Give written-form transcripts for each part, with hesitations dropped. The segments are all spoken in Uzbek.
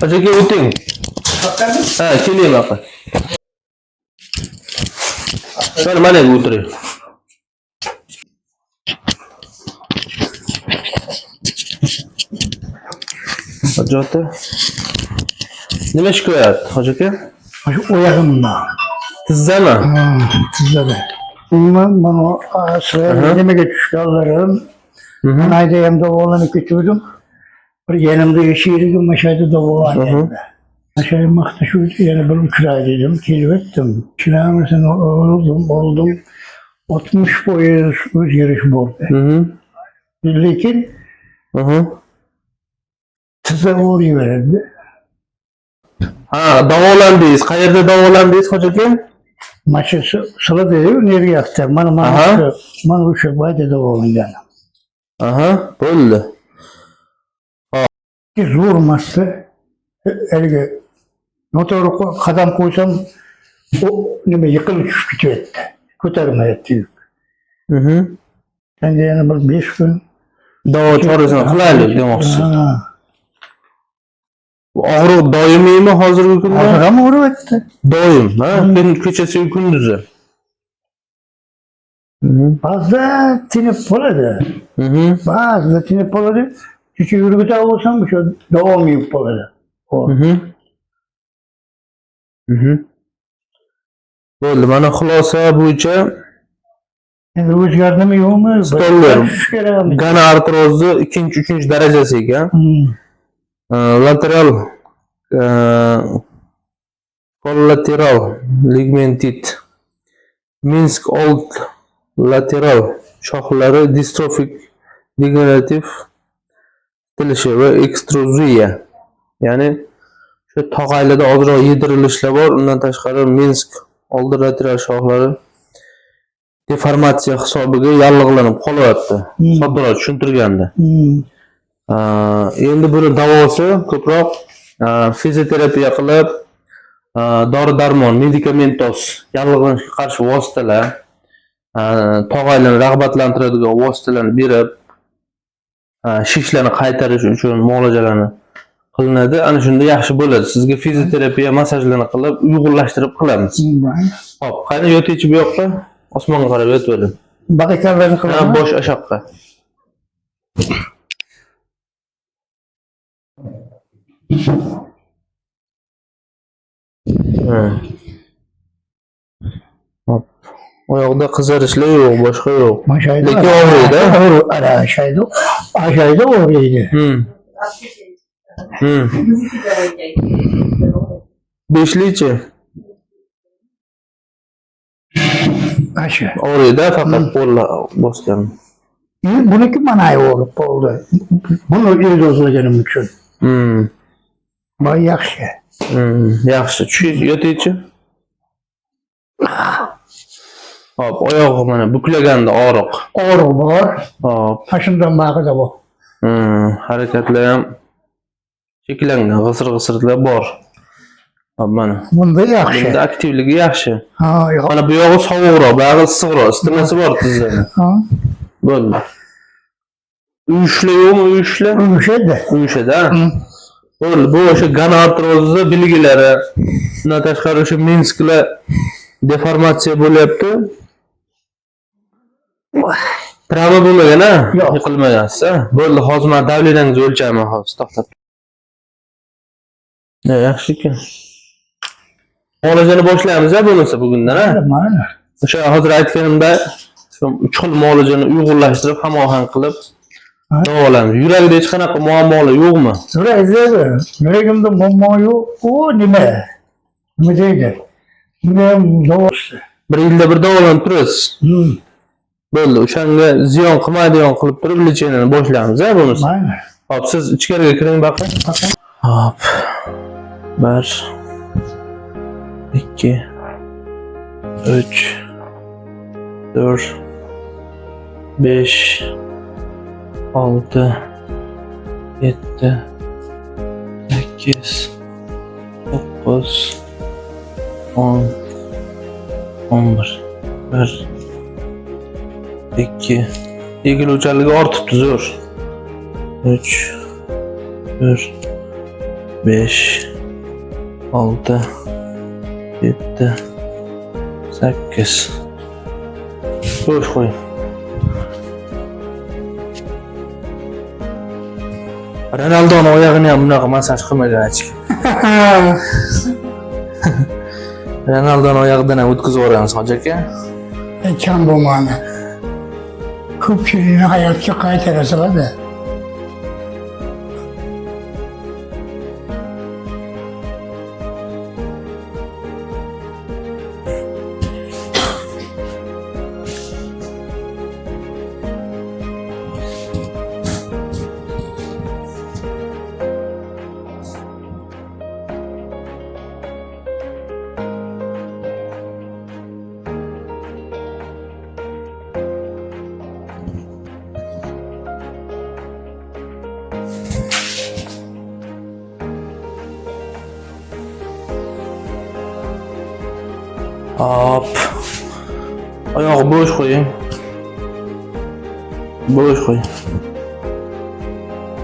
Aka o'ting. Ha, keling aka. Mana bu o'tiring. Hoji aka. Nima ish qilyapti, Hoji aka? Oyog'imda. Tizzami? Tizzada. Mana sıraya yemeğe çıkarlarım. Anayda hem davolanıp götürdüm. Bir yanımda yaşayırdım, aşağıda davolanıyordum. Aşağıya mahtaşıydı, yani benim kiraydım, kirvettim. Kirayımızın oldum. 60 boyu özgürüş buldu. Lakin size uğrayıverirdi. Ha, davolandingiz. Qayerda davolandingiz, Hoji aka? Maçı sıla veriyor, nereye yaktı? Bana uşak bayda davolangan. Aha, bo'ldi. Zo'r masdı. Elge notoru kadam koysam o nime yıkılıp düşüp gidiyordu. Ko'tarmayapti yük. Endi yana bir 5 kun Davo chorasini qilaylik demoqchi. Og'riq doimiymi hozirgi kunda? hozir ham o'ryapti. Doim, ha? Kechasi kunduzi. Ba'zida tinib qoladi. Ba'zida tinib qoladi. Kecha yurgida olsam o'sha davom etib qoladi. Bo'ldi, mana xulosa bo'yicha Endi o'zgardimi yo'qmi? stollar gana artrozni 2-3 darajasi ekan. Lateral collateral ligamentit Minsk old lateral shoxlari distrofik degenerativ tilishi va ekstruziya. Ya'ni shu tog'aylada ozroq yedirilishlar bor. Undan tashqari Minsk old lateral shoxlari deformatsiya hisobiga yallig'lanib qolyapti. Soddaroq tushuntirganda. Endi buni davosi ko'proq fizioterapiya qilib, dori-darmon, medikamentos, yallig'lanishga qarshi vositalar, tog'aylarni rag'batlantiradigan vositalarni berib, shishlarni qaytarish uchun muolajalarni qilinadi. Ana shunda yaxshi bo'ladi. Sizga fizioterapiya masajlarni qilib, uyg'unlashtirib qilamiz. Xo'p, qani yo'tuvchi bu yoqqa, osmonga qarab yotavering. Baqakarlarni qilaman. Bosh ashoqqa. Hop. Oyoqda qizarishlar yo'q, boshqa yo'q. Lekin og'riydi. Ana aşağıda o'raydi. Beshlichi. Aşağı. Og'riydi, faqat qo'llar bosgan. Buniki mana o'rib qoldi. Buni o'zi o'zlaganim uchun. Voy yaxshi. Yaxshi. Yotuvchi. Hop, oyog'i mana buklaganda og'riq. Og'riq bor. Hop. Tashimdan bag'ida bor. Harakatlar ham cheklangan, g'isir-g'isirlar bor. Hop, mana. Bunda yaxshi. Bunda aktivligi yaxshi. Ha, yo'q. Mana bu yog'i sovuqroq, bog'i issiqroq, isitmasi bor tizzani. Bo'ldi. Uyushlar yo'qmi, uyushlar? Uyushadi, ha? Bo'ldi, bu o'sha gana artrozni belgilari. Undan tashqari o'sha Minsklar deformatsiya bo'lyapti. Travma bo'lmagan, ha? Yo'q. Yiqilmagansiz, ha? Bo'ldi, hozir men davlenangizni o'lchayman hozir, to'xtab. Yaxshi ekan. Muolajani boshlaymiz, ha, bo'lmasa bugundan, ha? Mana. O'sha hozir aytganimda, shu 3 xil muolajani uyg'unlashtirib, hamohang qilib davolaymiz. Yuragida hech qanaqa muammolar yo'qmi? Yuragimda muammo yo'q. U nima? Nima deydi? Davosi. Bir yilda bir davolanib turasiz. Bo'ldi, o'shanga ziyon qilmaydigan qilib turib lecheniyani boshlaymiz, ha, bo'lmasa. Mana. Hop, siz ichkariga kiring baqing. Hop. 1 2 3 4 5 6 7 8 9 10 11 1 2 egiluvchanligi ortibdi zo'r 3 4 5 6 7 8 bo'sh qo'ying. Ronaldoni oyog'ini ham bunaqa masaj qilmagan hech kim. Ronaldoni oyog'idan ham o'tkazib yuboramiz hoji aka. Kam bo'lmadi. Ko'pchilikni hayotga qaytara soladi. Hop. Oyog'i bo'sh qo'ying. Bo'sh qo'ying.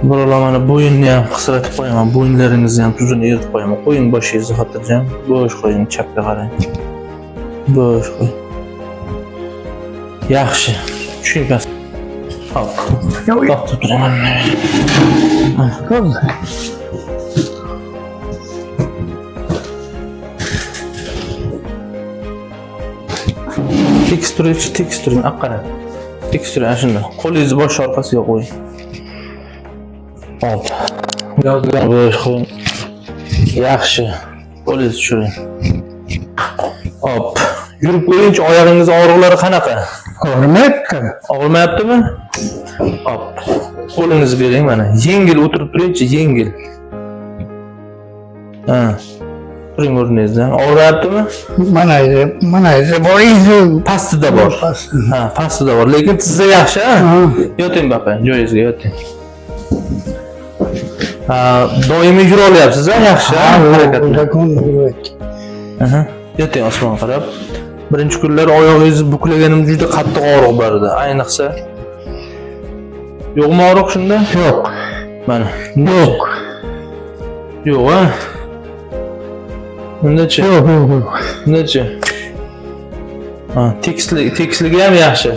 Birolar mana bo'yinni ham qisratib qo'yaman. Bo'yinlaringizni ham tuzini eritib qo'yaman. Qo'ying boshingizni xotirjam. Bo'sh qo'ying, chapga qarang. Bo'sh qo'ying. Yaxshi. Tushunyapsiz. Hop. To'xtab turaman. Bo'ldi. Tekstur, qarang. Tekstur ana shunda. Qo'lingizni bosh orqasiga qo'ying. Hop. Yozgan bo'sh qo'ying. Yaxshi. Qo'lingizni tushiring. Hop. Yurib ko'ringchi, oyog'ingiz og'riqlari qanaqa? Og'rimayapti. Og'rimayaptimi? Hop. Qo'lingizni bering mana. Yengil o'tirib turingchi, yengil. Ha. Turing o'rningizdan. Og'riyaptimi? Mana edi, boringizni pastida bor. Ha, pastida bor, lekin sizda yaxshi, ha? Yoting bapa, joyingizga yoting. Ha, doimiy yura olyapsiz, ha? Yaxshi, harakatlar. Aha. Yoting osmonga qarab. Birinchi kunlar oyog'ingizni buklaganim juda qattiq og'riq bor edi, ayniqsa. Yo'qmi og'riq shunda? yo'q. Mana. Yo'q. Yo'q, ha? Bundachi? Yo'q. Bundachi? Ha, tekisligi ham yaxshi.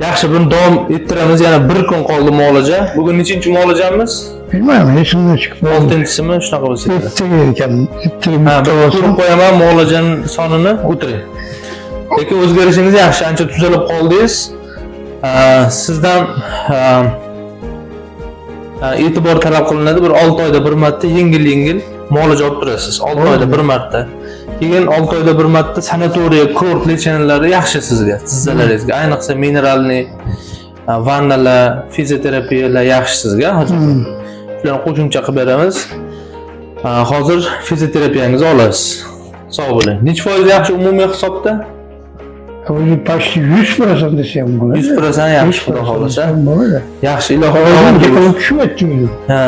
Yaxshi, buni davom ettiramiz. Yana bir kun qoldi muolaja. Bugun nechinchi muolajamiz? Bilmayman, esimdan chiqib. 6-simi? Shunaqa bo'lsa kerak. Ertaga ekan. Ha, ko'rib qo'yaman muolajaning sonini, o'tiring. Lekin o'zgarishingiz yaxshi, ancha tuzalib qoldingiz. Sizdan e'tibor talab qilinadi. Bir 6 oyda bir marta yengil muolaja olib turasiz. 6 oyda bir marta. Keyin 6 oyda bir marta sanatoriya, kurt lechenialari yaxshi sizga, tizzalaringizga. Ayniqsa mineralniy vannalar, fizioterapiyalar yaxshi sizga. Shularni qo'shimcha qilib beramiz. Hozir fizioterapiyangizni olasiz. Sog' bo'ling. Necha foiz yaxshi umumiy hisobda? O'zi pasti 100% desam bo'ladi. 100% yaxshi, xudo xolasa. Bo'ladi. Yaxshi, iloho Yiqilib tushyapti. Ha.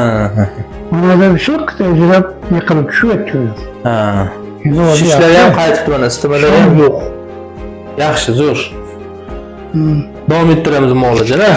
Mana shu qitayjilab yiqilib tushyapti. Ha. Shishlar ham qaytib mana, istimalar ham yo'q. Yaxshi, zo'r. Davom ettiramiz muolajani.